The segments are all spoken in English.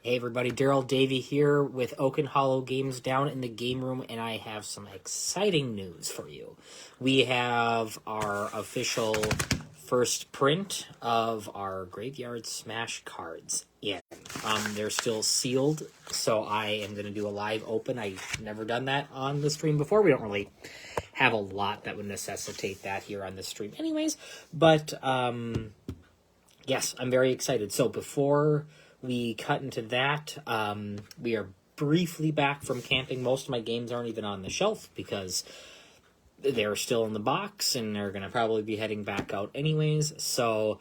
Hey everybody, Daryl Davey here with Oaken Hollow Games down in the game room, and I have some exciting news for you. We have our official first print of our Graveyard Smash cards in. They're still sealed, so I am going to do a live open. I've never done that on the stream before. We don't really have a lot that would necessitate that here on the stream anyways, but yes, I'm very excited. So before we cut into that, we are briefly back from camping. Most of my games aren't even on the shelf because they're still in the box and they're going to probably be heading back out anyways. So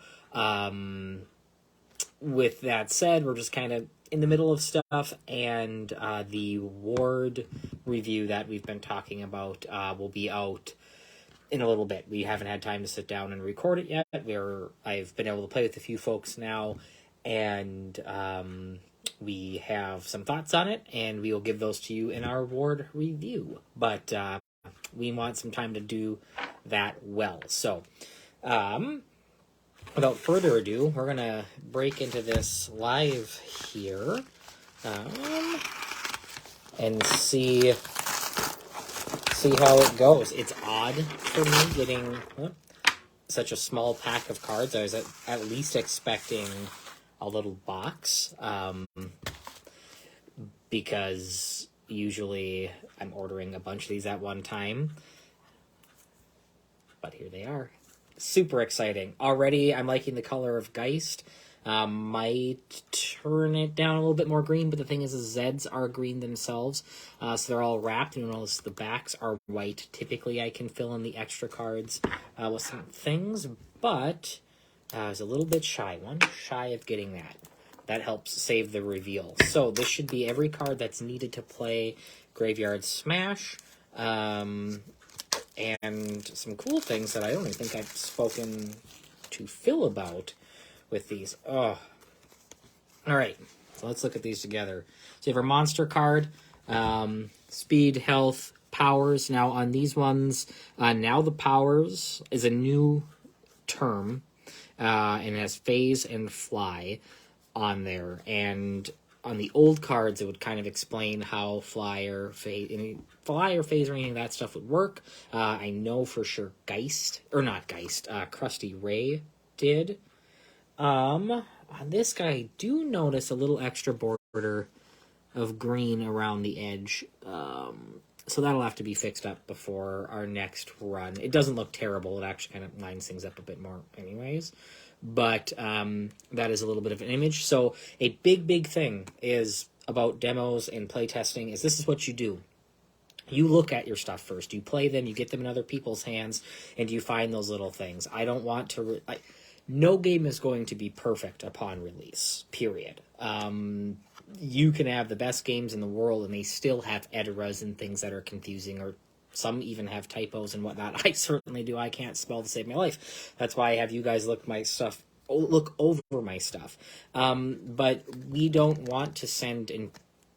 with that said, we're just kind of in the middle of stuff, and the Ward review that we've been talking about will be out in a little bit. We haven't had time to sit down and record it yet. I've been able to play with a few folks now, and we have some thoughts on it, and we will give those to you in our Ward review. But we want some time to do that well. So, without further ado, we're going to break into this live here and see how it goes. It's odd for me getting such a small pack of cards. I was at least expecting a little box, because usually I'm ordering a bunch of these at one time. But here they are. Super exciting. Already I'm liking the color of Geist. Might turn it down a little bit more green, but the thing is Zeds are green themselves, so they're all wrapped. You notice the backs are white. Typically I can fill in the extra cards with some things, but I was a little bit shy of getting that. That helps save the reveal. So this should be every card that's needed to play Graveyard Smash, and some cool things that I don't even think I've spoken to Phil about with these. Oh, all right. So let's look at these together. So you have our monster card, speed, health, powers. Now on these ones, now the powers is a new term, and it has phase and fly on there. And on the old cards, it would kind of explain how fly or phase or any of that stuff would work. I know for sure Krusty Ray did. On this guy, I do notice a little extra border of green around the edge. So that'll have to be fixed up before our next run. It doesn't look terrible. It actually kind of lines things up a bit more anyways. But that is a little bit of an image. So a big thing is about demos and playtesting is this is what you do. You look at your stuff first. You play them. You get them in other people's hands. And you find those little things. I don't want to... no game is going to be perfect upon release, period. You can have the best games in the world, and they still have errors and things that are confusing, or some even have typos and whatnot. I certainly do. I can't spell to save my life. That's why I have you guys look over my stuff. But we don't want to send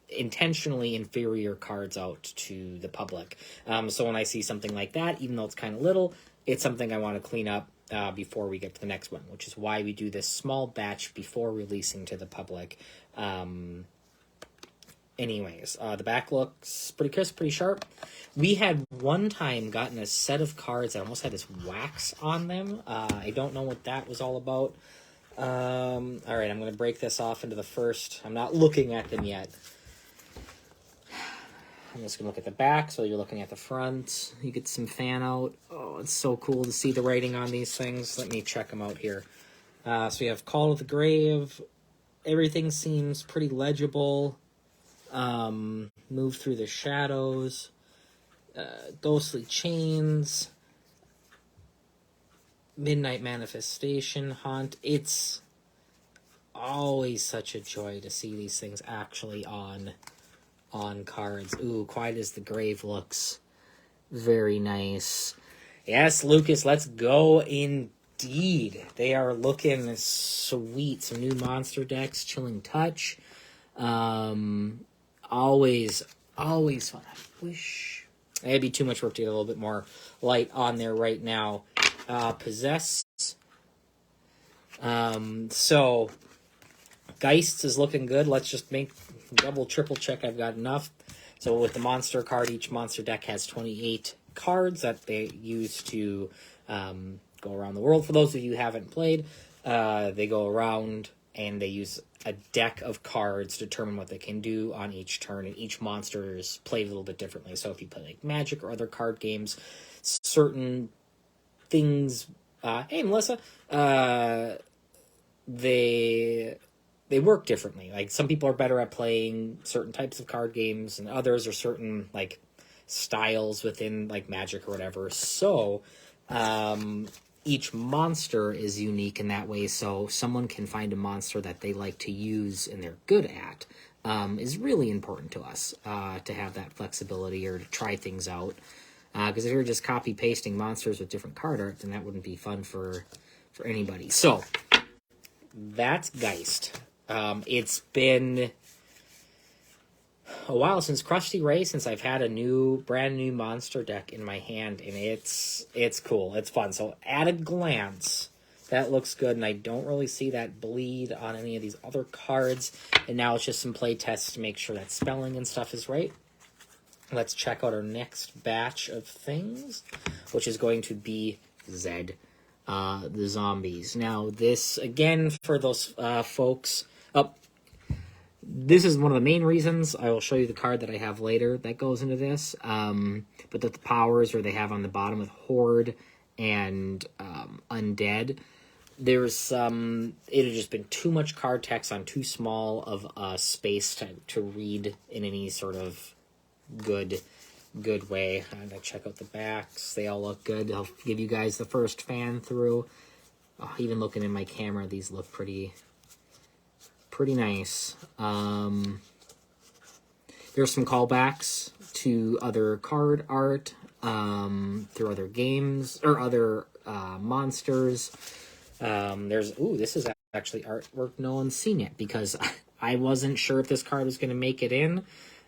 intentionally inferior cards out to the public. So when I see something like that, even though it's kind of little, it's something I want to clean up before we get to the next one, which is why we do this small batch before releasing to the public. Anyways, the back looks pretty crisp, pretty sharp. We had one time gotten a set of cards that almost had this wax on them. I don't know what that was all about. All right, I'm going to break this off into the first. I'm not looking at them yet. I'm just going to look at the back, so you're looking at the front. You get some fan out. Oh, it's so cool to see the writing on these things. Let me check them out here. So we have Call to the Grave. Everything seems pretty legible. Move Through the Shadows. Ghostly Chains. Midnight Manifestation. Haunt. It's always such a joy to see these things actually on cards. Ooh, Quiet as the Grave looks very nice. Yes, Lucas, let's go indeed. They are looking sweet. Some new monster decks, Chilling Touch. Always fun. I wish it'd be too much work to get a little bit more light on there right now. Possess. So Geists is looking good. Let's just make double, triple check I've got enough. So with the monster card, each monster deck has 28 cards that they use to go around the world. For those of you who haven't played, they go around and they use a deck of cards to determine what they can do on each turn, and each monster is played a little bit differently. So if you play like Magic or other card games, certain things... hey, Melissa! They work differently. Like, some people are better at playing certain types of card games, and others are certain, like, styles within, like, Magic or whatever. So, each monster is unique in that way, so someone can find a monster that they like to use and they're good at, is really important to us, to have that flexibility or to try things out. Because if you're just copy-pasting monsters with different card art, then that wouldn't be fun for anybody. So, that's Geist. It's been a while since Krusty Ray, since I've had a brand new monster deck in my hand, and it's cool. It's fun. So at a glance, that looks good, and I don't really see that bleed on any of these other cards. And now it's just some play tests to make sure that spelling and stuff is right. Let's check out our next batch of things, which is going to be Zed, the zombies. Now, this, again, for those folks... This is one of the main reasons. I will show you the card that I have later that goes into this. But the powers or they have on the bottom with Horde and Undead. There's some... It had just been too much card text on too small of a space to read in any sort of good way. I'm going to check out the backs. They all look good. I'll give you guys the first fan through. Oh, even looking in my camera, these look pretty nice. There's some callbacks to other card art through other games or other monsters. This is actually artwork no one's seen yet, because I wasn't sure if this card was going to make it in,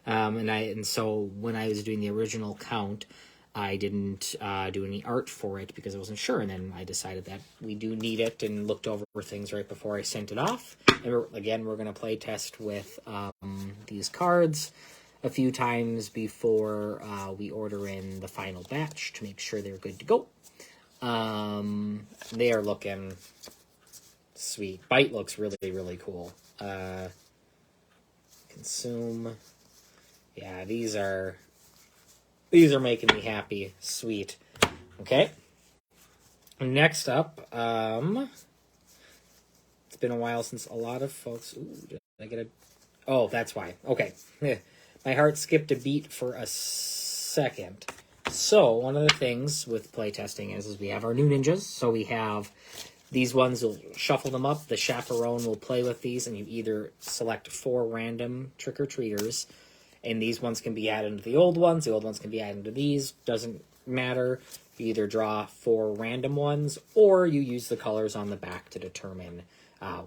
and so when I was doing the original count, I didn't do any art for it because I wasn't sure, and then I decided that we do need it and looked over things right before I sent it off. And we're going to play test with these cards a few times before we order in the final batch to make sure they're good to go. They are looking sweet. Bite looks really, really cool. Consume. Yeah, these are making me happy. Sweet. Okay. Next up, it's been a while since a lot of folks... Ooh, did I get a... Oh, that's why. Okay. My heart skipped a beat for a second. So, one of the things with playtesting is we have our new ninjas. So we have these ones, we'll shuffle them up. The chaperone will play with these, and you either select 4 random trick-or-treaters, and these ones can be added into the old ones can be added into these. Doesn't matter. You either draw 4 random ones, or you use the colors on the back to determine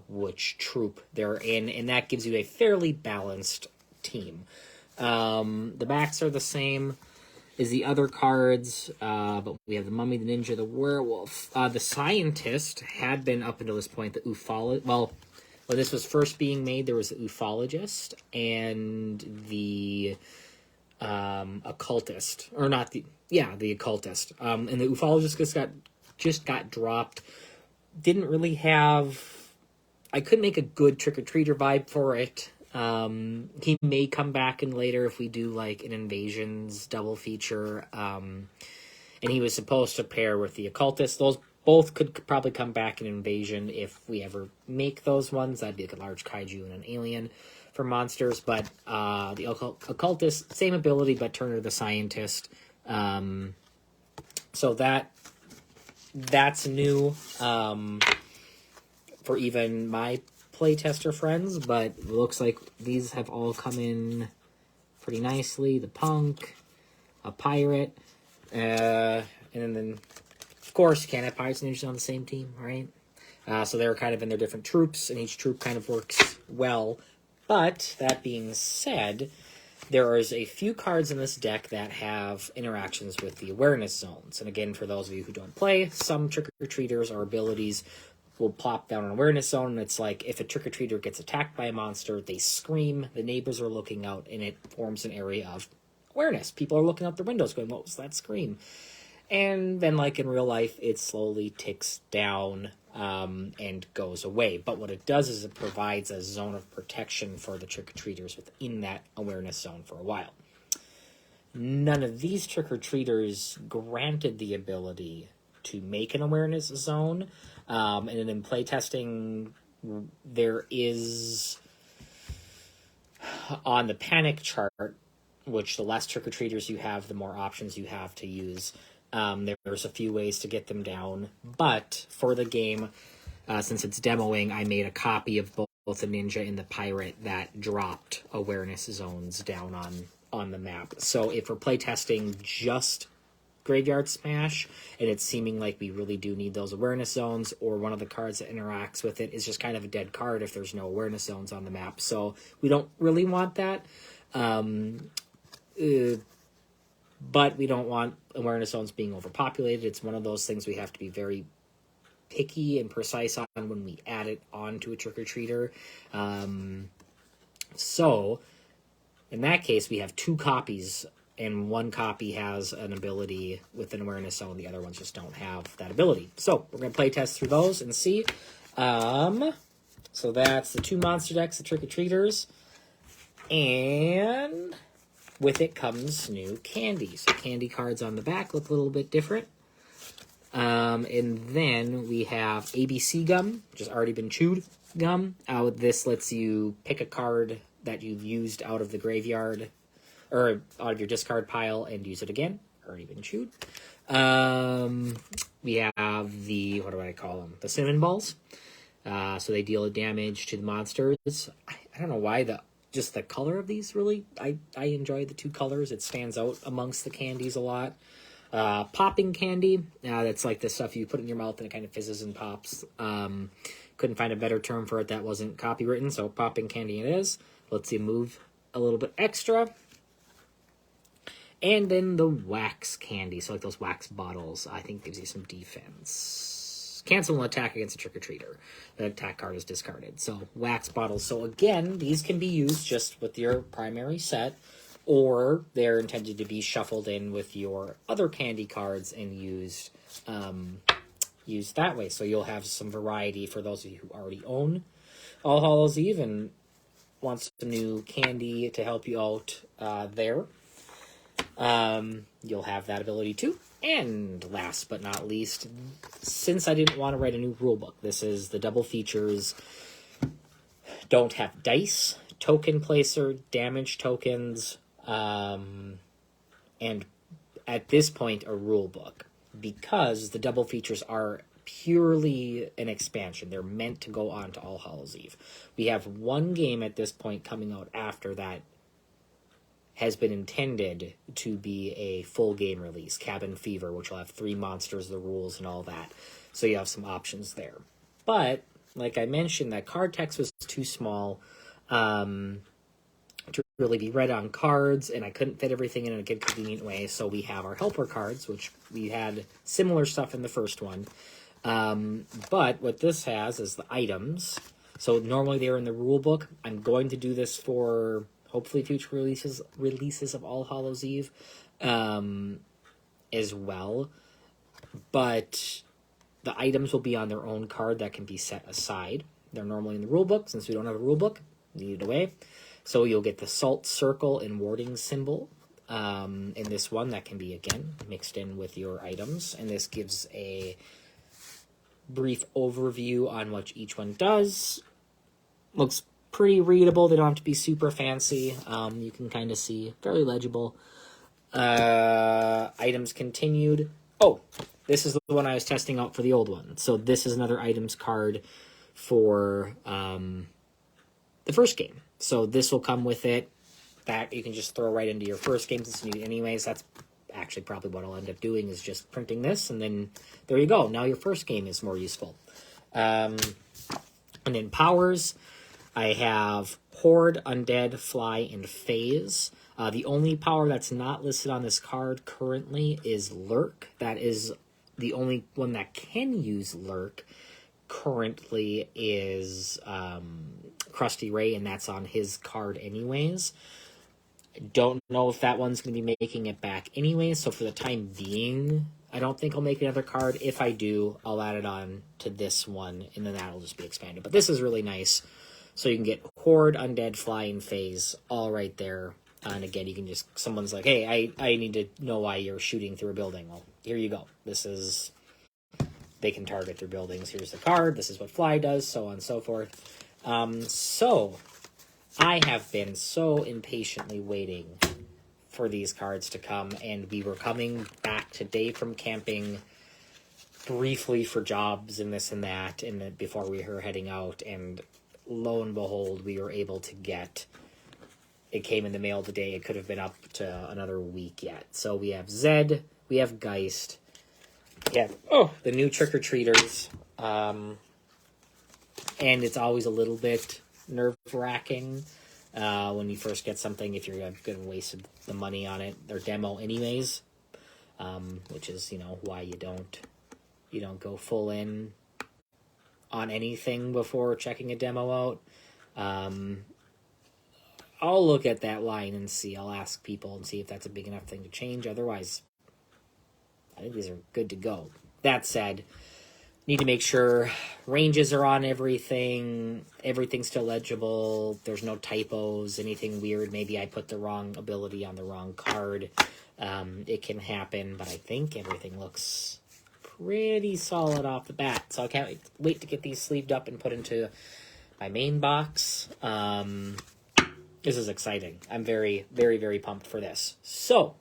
which troop they're in, and that gives you a fairly balanced team. The backs are the same as the other cards, but we have the Mummy, the Ninja, the Werewolf. The Scientist had been, up until this point, the Ufologist. Well, when this was first being made, there was the Ufologist and the Occultist. Or not the... Yeah, the Occultist. And the Ufologist just got dropped. Didn't really have... I couldn't make a good trick-or-treater vibe for it. He may come back in later if we do, like, an Invasions double feature. And he was supposed to pair with the Occultist. Those both could probably come back in Invasion if we ever make those ones. That'd be like a large kaiju and an alien for monsters. But the Occultist, same ability, but Turner the Scientist. So that's new for even my playtester friends, but it looks like these have all come in pretty nicely. The Punk, a Pirate, and then, of course, you can't have Pirates and Ninjas on the same team, right? So they're kind of in their different troops, and each troop kind of works well. But, that being said, there is a few cards in this deck that have interactions with the awareness zones. And again, for those of you who don't play, some trick-or-treaters or abilities will plop down an awareness zone, and it's like if a trick-or-treater gets attacked by a monster, they scream, the neighbors are looking out, and it forms an area of awareness. People are looking out their windows going, what was that scream? And then, like in real life, it slowly ticks down and goes away. But what it does is it provides a zone of protection for the trick-or-treaters within that awareness zone for a while. None of these trick-or-treaters granted the ability to make an awareness zone. And then in playtesting, there is, on the panic chart, which the less trick-or-treaters you have, the more options you have to use. There's a few ways to get them down. But for the game, since it's demoing, I made a copy of both the Ninja and the Pirate that dropped awareness zones down on the map. So if we're playtesting just Graveyard Smash, and it's seeming like we really do need those awareness zones, or one of the cards that interacts with it is just kind of a dead card if there's no awareness zones on the map. So we don't really want that. But we don't want awareness zones being overpopulated. It's one of those things we have to be very picky and precise on when we add it onto a trick-or-treater. So, in that case, we have 2 copies, and one copy has an ability with an awareness zone. The other ones just don't have that ability. So, we're going to play test through those and see. So that's the 2 monster decks, the trick-or-treaters. And with it comes new candy. So candy cards on the back look a little bit different. And then we have ABC gum, which has already been chewed gum. This lets you pick a card that you've used out of the graveyard, or out of your discard pile, and use it again. Already been chewed. We have the, what do I call them? The cinnamon balls. So they deal damage to the monsters. I don't know why just the color of these, really. I enjoy the 2 colors. It stands out amongst the candies a lot. Popping candy. That's like the stuff you put in your mouth and it kind of fizzes and pops. Couldn't find a better term for it that wasn't copywritten, so popping candy it is. Let's see, move a little bit extra. And then the wax candy, so like those wax bottles, I think gives you some defense. Cancel an attack against a trick-or-treater. The attack card is discarded. So, wax bottles. So, again, these can be used just with your primary set, or they're intended to be shuffled in with your other candy cards and used that way. So, you'll have some variety for those of you who already own All Hallows Eve and want some new candy to help you out there. You'll have that ability too. And last but not least, since I didn't want to write a new rulebook, this is the double features. Don't have dice, token placer, damage tokens, and at this point a rulebook, because the double features are purely an expansion. They're meant to go on to All Hallows Eve. We have one game at this point coming out after that has been intended to be a full game release, Cabin Fever, which will have 3 monsters, the rules, and all that. So you have some options there. But, like I mentioned, that card text was too small to really be read on cards, and I couldn't fit everything in a good, convenient way, so we have our helper cards, which we had similar stuff in the first one. But what this has is the items. So normally they're in the rule book. I'm going to do this for hopefully future releases of All Hallows Eve as well. But the items will be on their own card that can be set aside. They're normally in the rule book. Since we don't have a rule book, leave it away. So you'll get the salt circle and warding symbol in this one. That can be, again, mixed in with your items. And this gives a brief overview on what each one does. Looks pretty readable. They don't have to be super fancy. You can kind of see. Fairly legible. Items continued. Oh, this is the one I was testing out for the old one. So this is another items card for the first game. So this will come with it. That you can just throw right into your first game since you need it anyways. That's actually probably what I'll end up doing, is just printing this, and then there you go. Now your first game is more useful. And then powers, I have Horde, Undead, Fly, and Phase. The only power that's not listed on this card currently is Lurk. That is the only one that can use Lurk currently is Krusty Ray, and that's on his card anyways. Don't know if that one's going to be making it back anyways, so for the time being, I don't think I'll make another card. If I do, I'll add it on to this one, and then that'll just be expanded. But this is really nice. So you can get Horde, Undead, Flying Phase, all right there. And again, you can just, someone's like, hey, I need to know why you're shooting through a building. Well, here you go. This is, they can target their buildings. Here's the card. This is what Fly does, so on and so forth. So I have been so impatiently waiting for these cards to come, and we were coming back today from camping briefly for jobs and this and that, and before we were heading out, and lo and behold, we were able to get, it came in the mail today. It could have been up to another week yet. So we have Zed, we have Geist, yeah, the new trick-or-treaters, and it's always a little bit nerve-wracking when you first get something, if you're going to waste the money on it, their demo anyways, which is, why you don't go full in on anything before checking a demo out. I'll look at that line and see. I'll ask people and see if that's a big enough thing to change. Otherwise, I think these are good to go. That said, need to make sure ranges are on everything. Everything's still legible. There's no typos, anything weird. Maybe I put the wrong ability on the wrong card. It can happen, but I think everything looks pretty solid off the bat. So I can't wait to get these sleeved up and put into my main box. This is exciting. I'm very, very, very pumped for this. So,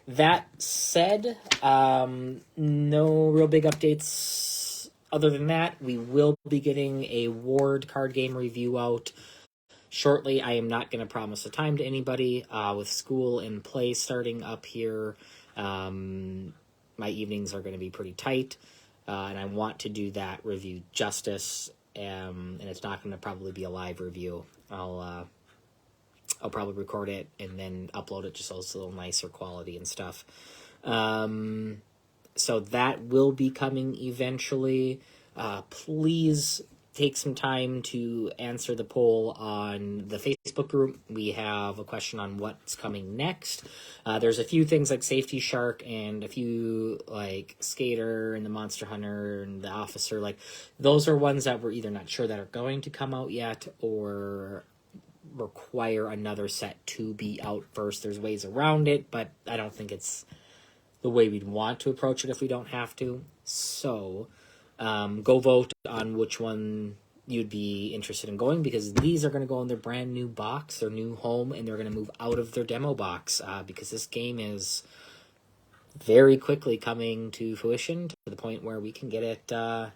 that said, no real big updates other than that. We will be getting a Ward card game review out shortly. I am not going to promise a time to anybody. With school and play starting up here, my evenings are going to be pretty tight, and I want to do that review justice, and it's not going to probably be a live review. I'll probably record it and then upload it just so it's a little nicer quality and stuff. So that will be coming eventually. Please take some time to answer the poll on the Facebook group. We have a question on what's coming next. There's a few things like Safety Shark and a few like Skater and the Monster Hunter and the Officer. Like those are ones that we're either not sure that are going to come out yet or require another set to be out first. There's ways around it, but I don't think it's the way we'd want to approach it if we don't have to. So go vote on which one you'd be interested in going, because these are going to go in their brand new box, their new home, and they're going to move out of their demo box because this game is very quickly coming to fruition to the point where we can get it out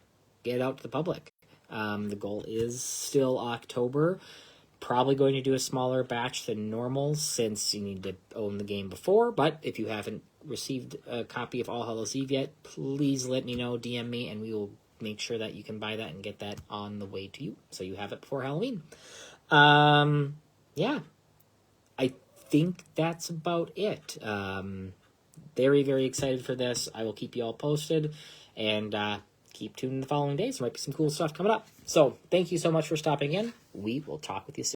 to the public. The goal is still October. Probably going to do a smaller batch than normal since you need to own the game before, but if you haven't received a copy of All Hallows Eve yet, please let me know, DM me, and we will make sure that you can buy that and get that on the way to you so you have it before Halloween. Yeah, I think that's about it. Very, very excited for this. I will keep you all posted, and keep tuned in the following days. There might be some cool stuff coming up. So thank you so much for stopping in. We will talk with you soon.